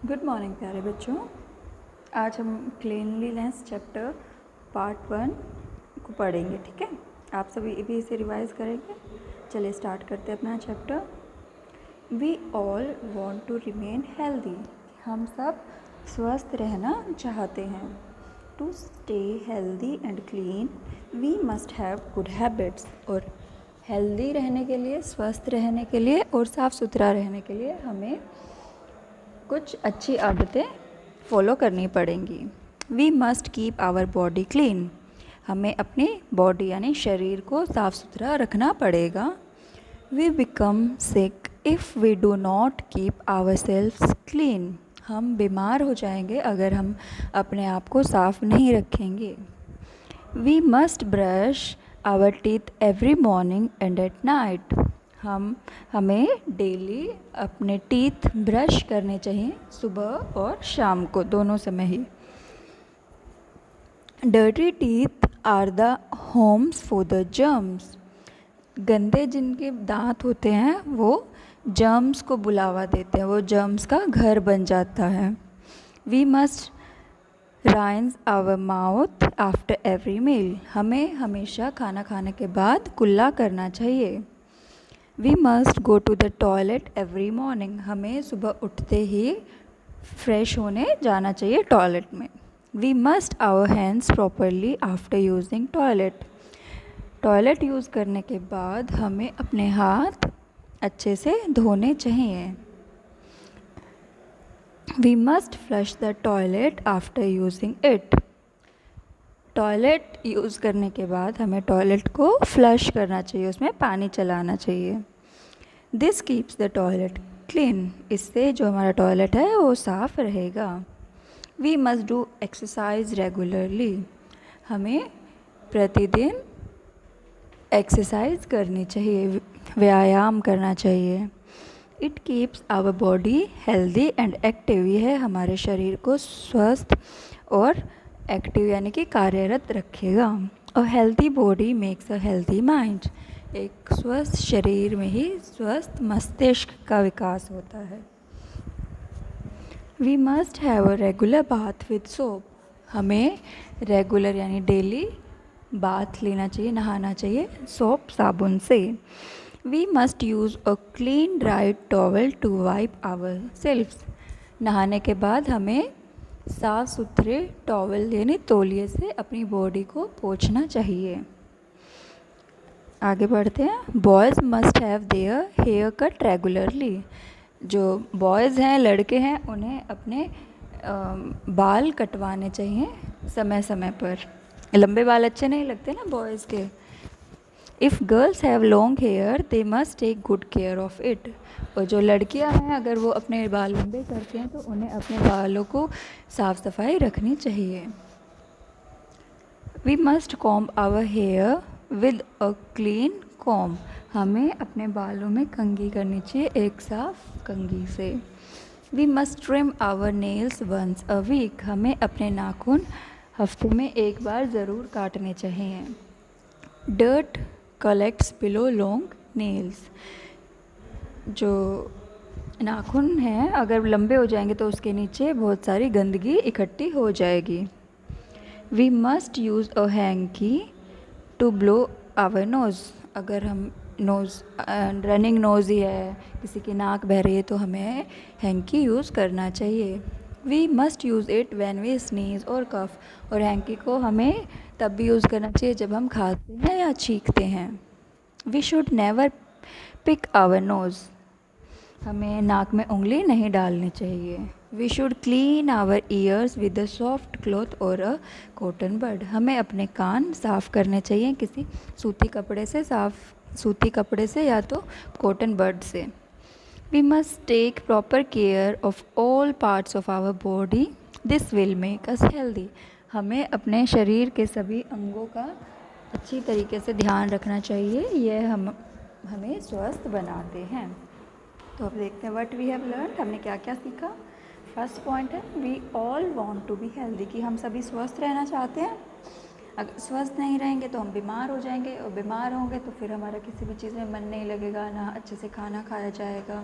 Good morning प्यारे बच्चों। आज हम क्लीनलीनेस चैप्टर पार्ट 1 को पढ़ेंगे, ठीक है। आप सभी भी इसे रिवाइज करेंगे। चलिए स्टार्ट करते हैं अपना चैप्टर। We all want to remain healthy. हम सब स्वस्थ रहना चाहते हैं। To stay healthy and clean we must have good habits. और हेल्दी रहने के लिए, स्वस्थ रहने के लिए और साफ़ सुथरा रहने के लिए हमें कुछ अच्छी आदतें फॉलो करनी पड़ेंगी। We must keep our body clean. हमें अपनी बॉडी यानी शरीर को साफ़ सुथरा रखना पड़ेगा। We become sick if we do not keep ourselves clean. हम बीमार हो जाएंगे अगर हम अपने आप को साफ़ नहीं रखेंगे। We must brush our teeth every morning and at night. हमें डेली अपने टीथ ब्रश करने चाहिए, सुबह और शाम को, दोनों समय ही। Dirty teeth are the homes for the germs. गंदे जिनके दांत होते हैं वो जर्म्स को बुलावा देते हैं, वो जर्म्स का घर बन जाता है। We must rinse our mouth after every meal. हमें हमेशा खाना खाने के बाद कुल्ला करना चाहिए। We must go to the toilet every morning. हमें सुबह उठते ही फ्रेश होने जाना चाहिए टॉयलेट में। We must our hands properly after using toilet. Toilet use करने के बाद हमें अपने हाथ अच्छे से धोने चाहिए। We must flush the toilet after using it. Toilet use करने के बाद हमें टॉयलेट को फ्लश करना चाहिए, उसमें पानी चलाना चाहिए। This keeps the toilet clean. इससे जो हमारा टॉयलेट है वो साफ़ रहेगा। We must do exercise regularly. हमें प्रतिदिन एक्सरसाइज करनी चाहिए, व्यायाम करना चाहिए। It keeps our body healthy and active. यह हमारे शरीर को स्वस्थ और एक्टिव यानी कि कार्यरत रखेगा। A healthy body makes a healthy mind. एक स्वस्थ शरीर में ही स्वस्थ मस्तिष्क का विकास होता है। We must have a regular bath with soap. हमें रेगुलर यानी डेली बाथ लेना चाहिए, नहाना चाहिए सोप साबुन से। We must use a clean dried towel to wipe ourselves. नहाने के बाद हमें साफ़ सुथरे टॉवल यानी तौलिए से अपनी बॉडी को पोंछना चाहिए। आगे बढ़ते हैं। Boys must have their hair cut regularly. जो बॉयज़ हैं, लड़के हैं, उन्हें अपने बाल कटवाने चाहिए समय समय पर। लंबे बाल अच्छे नहीं लगते ना बॉयज़ के। If girls have long hair they must take good care of it. और जो लड़कियां हैं अगर वो अपने बाल लंबे करते हैं तो उन्हें अपने बालों को साफ़ सफाई रखनी चाहिए। We must comb our hair with a clean comb. हमें अपने बालों में कंघी करनी चाहिए, एक साफ कंघी से। We must trim our nails once a week. हमें अपने नाखून हफ्ते में एक बार ज़रूर काटने चाहिए। Dirt collects below long nails. जो नाखून हैं अगर लंबे हो जाएंगे तो उसके नीचे बहुत सारी गंदगी इकट्ठी हो जाएगी। We must use a hanky to blow our nose. अगर हम नोज़ रनिंग नोज़ ही है, किसी की नाक बह रही है, तो हमें हैंकी यूज़ करना चाहिए। We must use it when we sneeze और कफ। और हैंकी को हमें तब भी यूज़ करना चाहिए जब हम खांसते हैं या छींकते हैं। We should never pick our nose. हमें नाक में उंगली नहीं डालनी चाहिए। We should clean our ears with a soft cloth और अ कॉटन बड। हमें अपने कान साफ़ करने चाहिए किसी सूती कपड़े से या तो कॉटन बड से। We must take proper care of all parts of our body. This will make us healthy. हमें अपने शरीर के सभी अंगों का अच्छी तरीके से ध्यान रखना चाहिए, यह हमें स्वस्थ बनाते हैं। तो अब देखते हैं व्हाट वी हैव लर्न। हमने क्या क्या सीखा। फर्स्ट पॉइंट है we all want to be healthy, कि हम सभी स्वस्थ रहना चाहते हैं। अगर स्वस्थ नहीं रहेंगे तो हम बीमार हो जाएंगे, और बीमार होंगे तो फिर हमारा किसी भी चीज़ में मन नहीं लगेगा, ना अच्छे से खाना खाया जाएगा,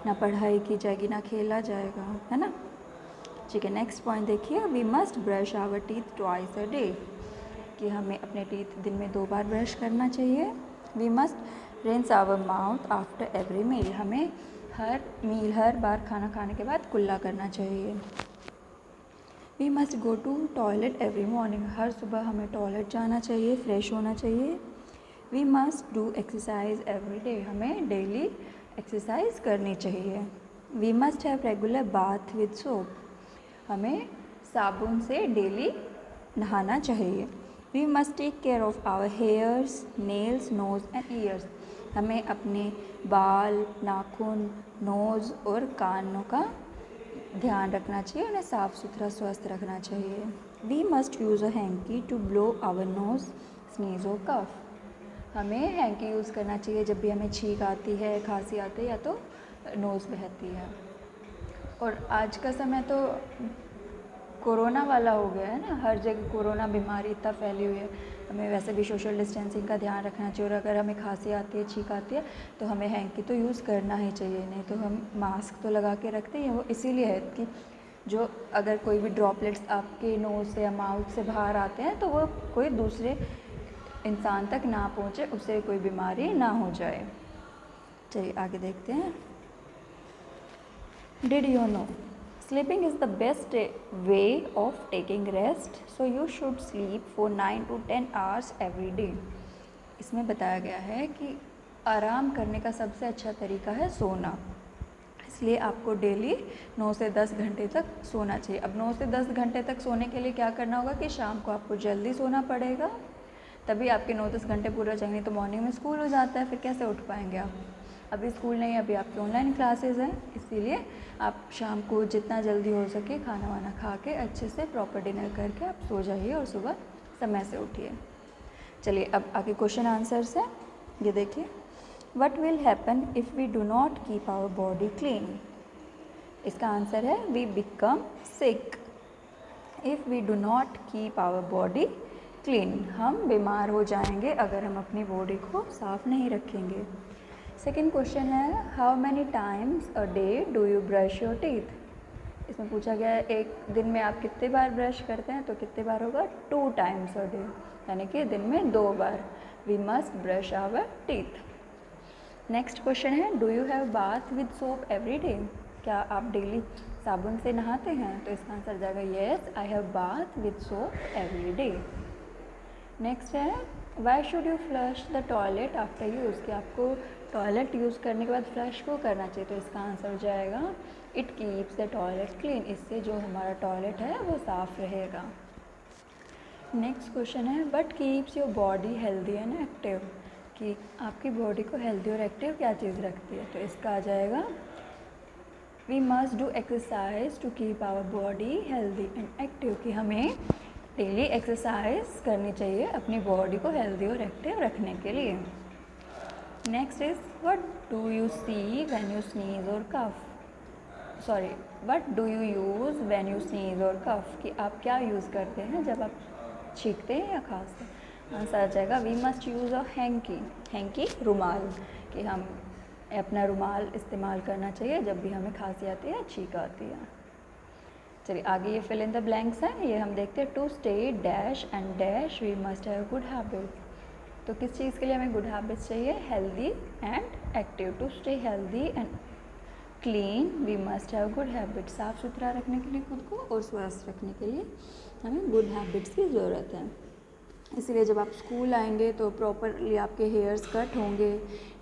ना पढ़ाई की जाएगी, ना खेला जाएगा, है ना। ठीक है, नेक्स्ट पॉइंट देखिए, we must brush our teeth twice a day, कि हमें अपने टीथ दिन में 2 बार ब्रश करना चाहिए। We must rinse our mouth after every meal, हमें हर बार खाना खाने के बाद कुल्ला करना चाहिए। We must go to toilet every morning, हर सुबह हमें टॉयलेट जाना चाहिए, फ्रेश होना चाहिए। We must do exercise every day, हमें डेली एक्सरसाइज करनी चाहिए। We must have regular bath with soap, हमें साबुन से डेली नहाना चाहिए। We must take care of our hairs, nails, nose and ears, हमें अपने बाल, नाखून, नोज़ और कानों का ध्यान रखना चाहिए, उन्हें साफ़ सुथरा स्वस्थ रखना चाहिए। We must use a hanky to blow our nose, sneeze और कफ, हमें हैंकी यूज़ करना चाहिए जब भी हमें छींक आती है, खांसी आती है या तो नोज़ बहती है। और आज का समय तो कोरोना वाला हो गया है ना, हर जगह कोरोना बीमारी इतना फैली हुई है, हमें वैसे भी सोशल डिस्टेंसिंग का ध्यान रखना चाहिए। और अगर हमें खांसी आती है, छींक आती है तो हमें हैंकी तो यूज़ करना ही चाहिए, नहीं तो हम मास्क तो लगा के रखते हैं। वो इसीलिए है कि जो अगर कोई भी ड्रॉपलेट्स आपके नोज़ से या माउथ से बाहर आते हैं तो वो कोई दूसरे इंसान तक ना पहुँचे, उसे कोई बीमारी ना हो जाए। चलिए आगे देखते हैं। Did you know sleeping is the best way of taking rest, so you should sleep for 9 to 10 hours every day। इसमें बताया गया है कि आराम करने का सबसे अच्छा तरीका है सोना, इसलिए आपको डेली 9 से 10 घंटे तक सोना चाहिए। अब 9 से 10 घंटे तक सोने के लिए क्या करना होगा कि शाम को आपको जल्दी सोना पड़ेगा, तभी आपके 9-10 घंटे पूरे हो जाएंगे। तो मॉर्निंग में स्कूल हो जाता है, फिर कैसे उठ पाएंगे आप? अभी स्कूल नहीं, अभी आपके ऑनलाइन क्लासेस हैं, इसीलिए आप शाम को जितना जल्दी हो सके खाना वाना खा के अच्छे से प्रॉपर डिनर करके आप सो जाइए और सुबह समय से उठिए। चलिए अब आगे क्वेश्चन आंसर्स हैं, ये देखिए। What will happen if we do not keep our body clean? इसका आंसर है we become sick. If we do not keep our body clean, हम बीमार हो जाएंगे अगर हम अपनी बॉडी को साफ़ नहीं रखेंगे। सेकेंड क्वेश्चन है, how many times a day do you brush your teeth? इसमें पूछा गया है एक दिन में आप कितने बार ब्रश करते हैं, तो कितने बार होगा? 2 टाइम्स अ डे, यानी कि दिन में 2 बार we must brush our teeth. Next question है, do you have bath with soap every day? क्या आप डेली साबुन से नहाते हैं? तो इसका आंसर जाएगा yes, I have bath with soap every day. Next है, why should you flush the toilet after use? कि आपको टॉयलेट यूज़ करने के बाद फ्लश क्यों करना चाहिए? तो इसका आंसर हो जाएगा it keeps the toilet clean, इससे जो हमारा टॉयलेट है वो साफ़ रहेगा। नेक्स्ट क्वेश्चन है, what keeps your body healthy and active? कि आपकी बॉडी को हेल्दी और एक्टिव क्या चीज़ रखती है? तो इसका आ जाएगा we must do exercise to keep our body healthy and active, कि हमें डेली एक्सरसाइज करनी चाहिए अपनी बॉडी को हेल्दी और एक्टिव रखने के लिए। Next is, what do you see when you sneeze और कफ? Sorry, what do you use when you sneeze और कफ? कि आप क्या यूज़ करते हैं जब आप छींकते हैं या खांसते हैं? आंसर आ जाएगा we must use a hanky. Hanky रुमाल, कि हम अपना रुमाल इस्तेमाल करना चाहिए जब भी हमें खांसी आती है या छींक आती है। चलिए आगे ये फिल इन द ब्लैंक्स हैं, ये हम देखते हैं। To stay dash and dash we must have good habit. तो किस चीज़ के लिए हमें गुड हैबिट्स चाहिए? Healthy and active. To stay healthy and clean we must have good habits. साफ़ सुथरा रखने के लिए खुद को और स्वस्थ रखने के लिए हमें गुड हैबिट्स की ज़रूरत है। इसीलिए जब आप स्कूल आएंगे तो प्रॉपरली आपके हेयर्स कट होंगे,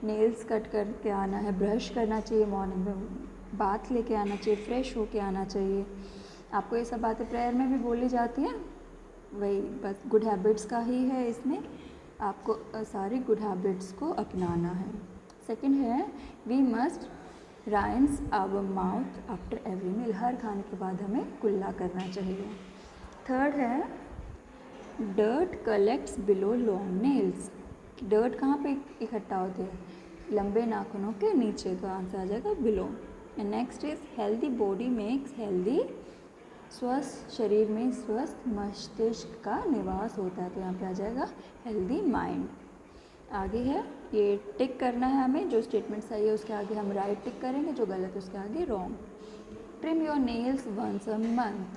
नेल्स कट करके आना है, ब्रश करना चाहिए, मॉर्निंग में बाथ लेके आना चाहिए, फ्रेश होके आना चाहिए। आपको ये सब बातें प्रेयर में भी बोली जाती हैं, वही बस गुड हैबिट्स का ही है, इसमें आपको सारी गुड हैबिट्स को अपनाना है। सेकंड है, we must rinse our mouth after every meal. हर खाने के बाद हमें कुल्ला करना चाहिए। थर्ड है, dirt collects below long nails. Dirt कहाँ पे इकट्ठा होती है? लंबे नाखूनों के नीचे, तो आंसर आ जाएगा below. And next is, healthy body makes healthy, स्वस्थ शरीर में स्वस्थ मस्तिष्क का निवास होता है, तो यहाँ पे आ जाएगा हेल्दी माइंड। आगे है, ये टिक करना है हमें, जो स्टेटमेंट सही है उसके आगे हम राइट टिक करेंगे, जो गलत है उसके आगे wrong. Trim your nails once a month,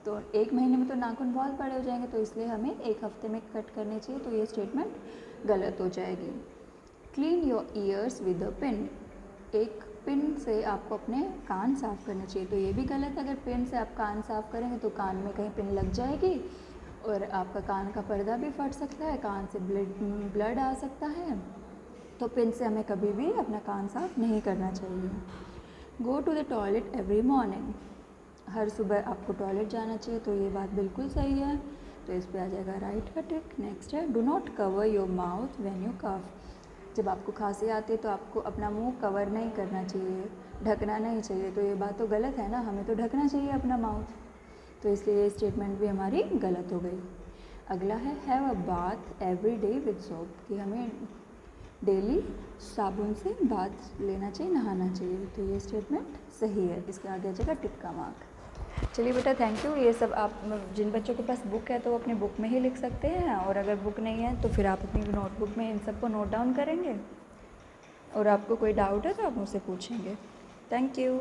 तो एक महीने में तो नाखून बहुत बड़े हो जाएंगे, तो इसलिए हमें एक हफ्ते में कट करने चाहिए, तो ये स्टेटमेंट गलत हो जाएगी। Clean your ears with a pin, एक पिन से आपको अपने कान साफ़ करने चाहिए, तो ये भी गलत है। अगर पिन से आप कान साफ़ करेंगे तो कान में कहीं पिन लग जाएगी और आपका कान का पर्दा भी फट सकता है, कान से ब्लड आ सकता है, तो पिन से हमें कभी भी अपना कान साफ़ नहीं करना चाहिए। Go to the toilet every morning, हर सुबह आपको टॉयलेट जाना चाहिए, तो ये बात बिल्कुल सही है, तो इस पे आ जाएगा राइट का टिक। नेक्स्ट है do not cover your mouth when you cough, जब आपको खांसी आती है तो आपको अपना मुंह कवर नहीं करना चाहिए, ढकना नहीं चाहिए, तो ये बात तो गलत है ना, हमें तो ढकना चाहिए अपना माउथ, तो इसलिए ये स्टेटमेंट भी हमारी गलत हो गई। अगला है have a bath every day with soap, कि हमें डेली साबुन से बाथ लेना चाहिए, नहाना चाहिए, तो ये स्टेटमेंट सही है, इसके आगे आ जाएगा टिक का मार्क। चलिए बेटा थैंक यू। ये सब आप जिन बच्चों के पास बुक है तो वो अपनी बुक में ही लिख सकते हैं, और अगर बुक नहीं है तो फिर आप अपनी नोटबुक में इन सबको नोट डाउन करेंगे, और आपको कोई डाउट है तो आप मुझसे पूछेंगे। Thank you.